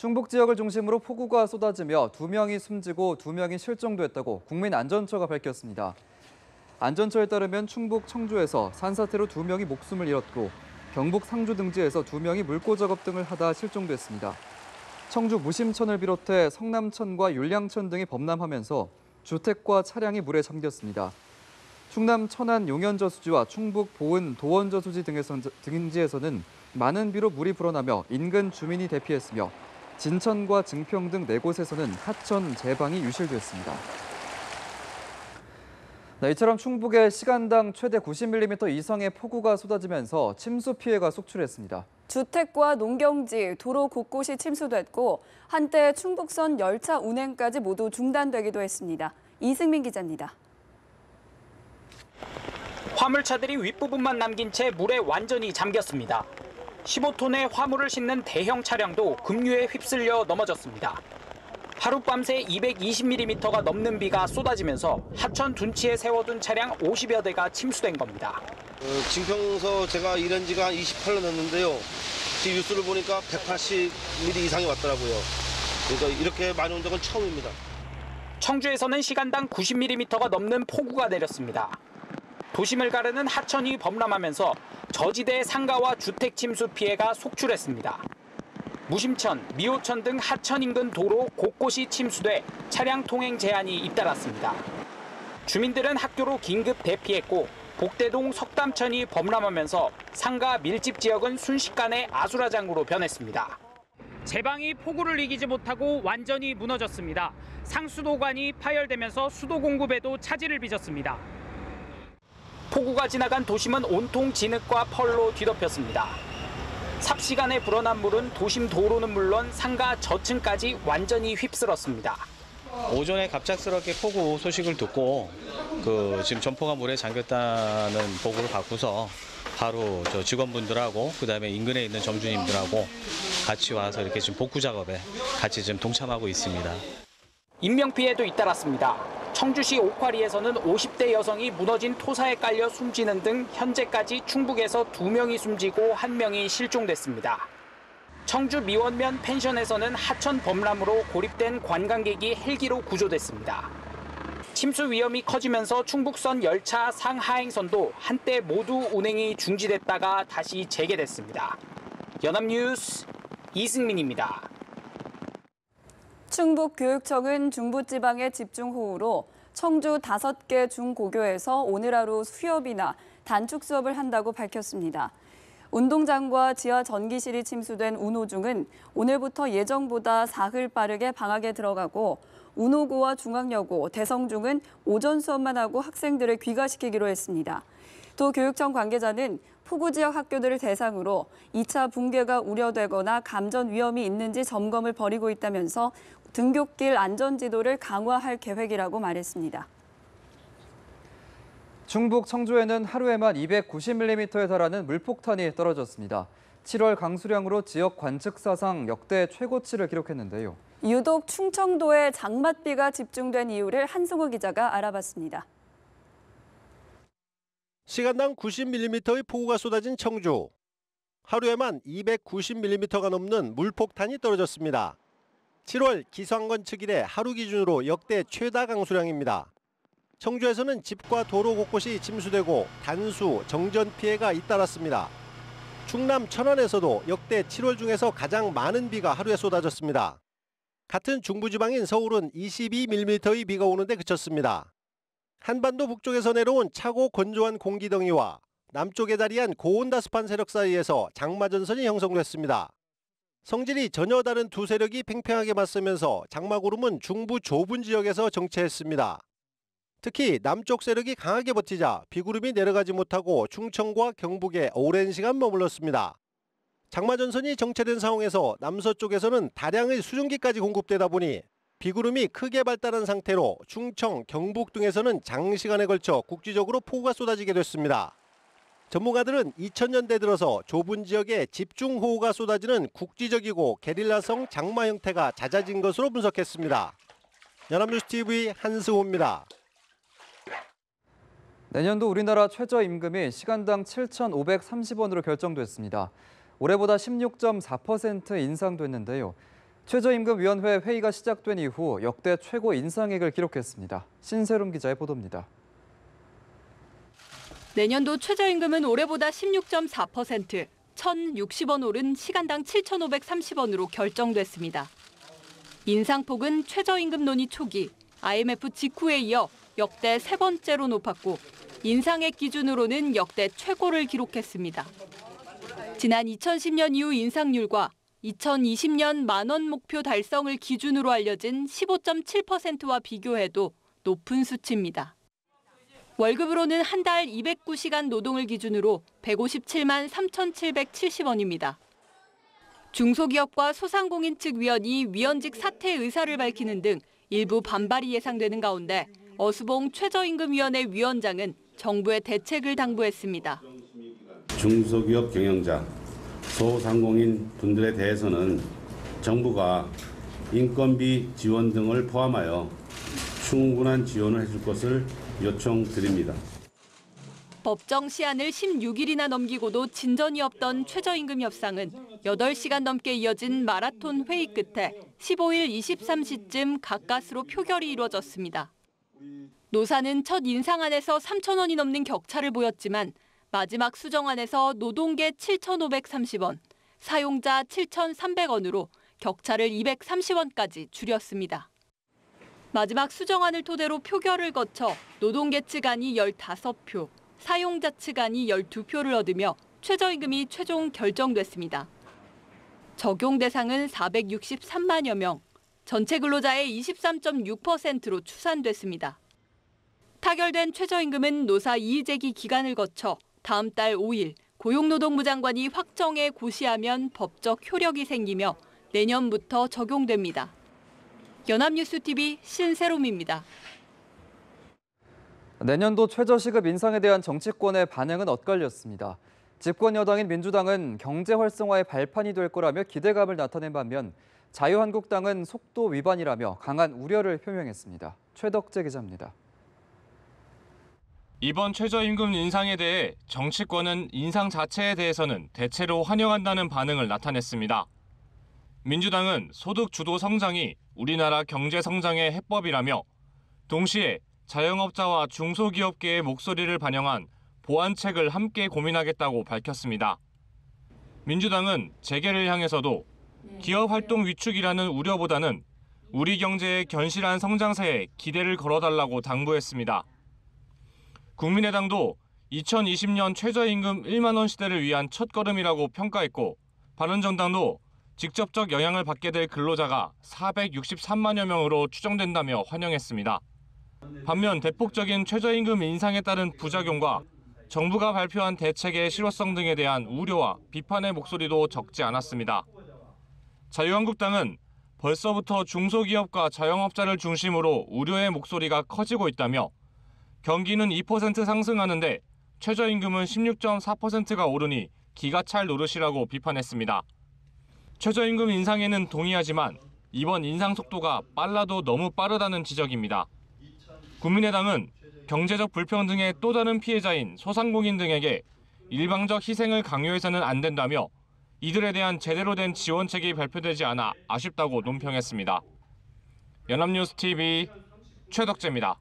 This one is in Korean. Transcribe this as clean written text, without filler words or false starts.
충북 지역을 중심으로 폭우가 쏟아지며 2명이 숨지고 2명이 실종도 했다고 국민안전처가 밝혔습니다. 안전처에 따르면 충북 청주에서 산사태로 2명이 목숨을 잃었고 경북 상주 등지에서 2명이 물고 작업 등을 하다 실종됐습니다. 청주 무심천을 비롯해 성남천과 율량천 등이 범람하면서 주택과 차량이 물에 잠겼습니다. 충남 천안 용현저수지와 충북 보은 도원저수지 등지에서는 많은 비로 물이 불어나며 인근 주민이 대피했으며 진천과 증평 등 4곳에서는 하천 제방이 유실됐습니다. 이처럼 충북에 시간당 최대 90mm 이상의 폭우가 쏟아지면서 침수 피해가 속출했습니다. 주택과 농경지, 도로 곳곳이 침수됐고 한때 충북선 열차 운행까지 모두 중단되기도 했습니다. 이승민 기자입니다. 화물차들이 윗부분만 남긴 채 물에 완전히 잠겼습니다. 15톤의 화물을 싣는 대형 차량도 급류에 휩쓸려 넘어졌습니다. 하룻밤새 220mm가 넘는 비가 쏟아지면서 하천 둔치에 세워둔 차량 50여 대가 침수된 겁니다. 증평서 제가 일한 지가 28년 됐는데요. 지금 뉴스를 보니까 180mm 이상이 왔더라고요. 그러니까 이렇게 많이 온 적은 처음입니다. 청주에서는 시간당 90mm가 넘는 폭우가 내렸습니다. 도심을 가르는 하천이 범람하면서 저지대 상가와 주택 침수 피해가 속출했습니다. 무심천, 미호천 등 하천 인근 도로 곳곳이 침수돼 차량 통행 제한이 잇따랐습니다. 주민들은 학교로 긴급 대피했고 복대동 석담천이 범람하면서 상가 밀집 지역은 순식간에 아수라장으로 변했습니다. 제방이 폭우를 이기지 못하고 완전히 무너졌습니다. 상수도관이 파열되면서 수도 공급에도 차질을 빚었습니다. 폭우가 지나간 도심은 온통 진흙과 펄로 뒤덮였습니다. 삽시간에 불어난 물은 도심 도로는 물론 상가 저층까지 완전히 휩쓸었습니다. 오전에 갑작스럽게 폭우 소식을 듣고 지금 점포가 물에 잠겼다는 보고를 받고서 바로 저 직원분들하고 그다음에 인근에 있는 점주님들하고 같이 와서 이렇게 지금 복구 작업에 같이 지금 동참하고 있습니다. 인명피해도 잇따랐습니다. 청주시 옥화리에서는 50대 여성이 무너진 토사에 깔려 숨지는 등 현재까지 충북에서 2명이 숨지고 1명이 실종됐습니다. 청주 미원면 펜션에서는 하천 범람으로 고립된 관광객이 헬기로 구조됐습니다. 침수 위험이 커지면서 충북선 열차 상하행선도 한때 모두 운행이 중지됐다가 다시 재개됐습니다. 연합뉴스 이승민입니다. 충북교육청은 중부지방의 집중호우로 청주 5개 중고교에서 오늘 하루 수협이나 단축 수업을 한다고 밝혔습니다. 운동장과 지하 전기실이 침수된 운호중은 오늘부터 예정보다 사흘 빠르게 방학에 들어가고 운호고와 중앙여고, 대성중은 오전 수업만 하고 학생들을 귀가시키기로 했습니다. 또 교육청 관계자는 폭우 지역 학교들을 대상으로 2차 붕괴가 우려되거나 감전 위험이 있는지 점검을 벌이고 있다면서 등굣길 안전지도를 강화할 계획이라고 말했습니다. 충북 청주에는 하루에만 290mm에 달하는 물폭탄이 떨어졌습니다. 7월 강수량으로 지역 관측사상 역대 최고치를 기록했는데요. 유독 충청도에 장맛비가 집중된 이유를 한승우 기자가 알아봤습니다. 시간당 90mm의 폭우가 쏟아진 청주. 하루에만 290mm가 넘는 물폭탄이 떨어졌습니다. 7월 기상관 측일의 하루 기준으로 역대 최다 강수량입니다. 청주에서는 집과 도로 곳곳이 침수되고 단수, 정전 피해가 잇따랐습니다. 충남 천안에서도 역대 7월 중에서 가장 많은 비가 하루에 쏟아졌습니다. 같은 중부지방인 서울은 22mm의 비가 오는데 그쳤습니다. 한반도 북쪽에서 내려온 차고 건조한 공기덩이와 남쪽에 자리한 고온다습한 세력 사이에서 장마전선이 형성됐습니다. 성질이 전혀 다른 두 세력이 팽팽하게 맞서면서 장마구름은 중부 좁은 지역에서 정체했습니다. 특히 남쪽 세력이 강하게 버티자 비구름이 내려가지 못하고 충청과 경북에 오랜 시간 머물렀습니다. 장마전선이 정체된 상황에서 남서쪽에서는 다량의 수증기까지 공급되다 보니 비구름이 크게 발달한 상태로 충청, 경북 등에서는 장시간에 걸쳐 국지적으로 폭우가 쏟아지게 됐습니다. 전문가들은 2000년대 들어서 좁은 지역에 집중호우가 쏟아지는 국지적이고 게릴라성 장마 형태가 잦아진 것으로 분석했습니다. 연합뉴스TV 한승호입니다. 내년도 우리나라 최저임금이 시간당 7,530원으로 결정됐습니다. 올해보다 16.4% 인상됐는데요. 최저임금위원회 회의가 시작된 이후 역대 최고 인상액을 기록했습니다. 신세롬 기자의 보도입니다. 내년도 최저임금은 올해보다 16.4%, 1,060원 오른 시간당 7,530원으로 결정됐습니다. 인상폭은 최저임금 논의 초기, IMF 직후에 이어 역대 세 번째로 높았고 인상액 기준으로는 역대 최고를 기록했습니다. 지난 2010년 이후 인상률과 2020년 만원 목표 달성을 기준으로 알려진 15.7%와 비교해도 높은 수치입니다. 월급으로는 한 달 209시간 노동을 기준으로 157만 3,770원입니다. 중소기업과 소상공인 측 위원이 위원직 사퇴 의사를 밝히는 등 일부 반발이 예상되는 가운데 어수봉 최저임금위원회 위원장은 정부의 대책을 당부했습니다. 중소기업 경영자, 소상공인 분들에 대해서는 정부가 인건비 지원 등을 포함하여 충분한 지원을 해줄 것을 요청드립니다. 법정 시한을 16일이나 넘기고도 진전이 없던 최저임금 협상은 8시간 넘게 이어진 마라톤 회의 끝에 15일 23시쯤 가까스로 표결이 이루어졌습니다. 노사는 첫 인상안에서 3,000원이 넘는 격차를 보였지만 마지막 수정안에서 노동계 7,530원, 사용자 7,300원으로 격차를 230원까지 줄였습니다. 마지막 수정안을 토대로 표결을 거쳐 노동계 측안이 15표, 사용자 측안이 12표를 얻으며 최저임금이 최종 결정됐습니다. 적용 대상은 463만여 명, 전체 근로자의 23.6%로 추산됐습니다. 타결된 최저임금은 노사 이의제기 기간을 거쳐 다음 달 5일 고용노동부 장관이 확정해 고시하면 법적 효력이 생기며 내년부터 적용됩니다. 연합뉴스TV 신세롬입니다. 내년도 최저시급 인상에 대한 정치권의 반응은 엇갈렸습니다. 집권 여당인 민주당은 경제 활성화의 발판이 될 거라며 기대감을 나타낸 반면 자유한국당은 속도 위반이라며 강한 우려를 표명했습니다. 최덕재 기자입니다. 이번 최저임금 인상에 대해 정치권은 인상 자체에 대해서는 대체로 환영한다는 반응을 나타냈습니다. 민주당은 소득 주도 성장이 우리나라 경제 성장의 해법이라며 동시에 자영업자와 중소기업계의 목소리를 반영한 보완책을 함께 고민하겠다고 밝혔습니다. 민주당은 재계를 향해서도 기업 활동 위축이라는 우려보다는 우리 경제의 견실한 성장세에 기대를 걸어달라고 당부했습니다. 국민의당도 2020년 최저임금 1만 원 시대를 위한 첫걸음이라고 평가했고 바른정당도 직접적 영향을 받게 될 근로자가 463만여 명으로 추정된다며 환영했습니다. 반면 대폭적인 최저임금 인상에 따른 부작용과 정부가 발표한 대책의 실효성 등에 대한 우려와 비판의 목소리도 적지 않았습니다. 자유한국당은 벌써부터 중소기업과 자영업자를 중심으로 우려의 목소리가 커지고 있다며 경기는 2% 상승하는데 최저임금은 16.4%가 오르니 기가 찰 노릇이라고 비판했습니다. 최저임금 인상에는 동의하지만 이번 인상 속도가 빨라도 너무 빠르다는 지적입니다. 국민의당은 경제적 불평등의 또 다른 피해자인 소상공인 등에게 일방적 희생을 강요해서는 안 된다며 이들에 대한 제대로 된 지원책이 발표되지 않아 아쉽다고 논평했습니다. 연합뉴스TV 최덕재입니다.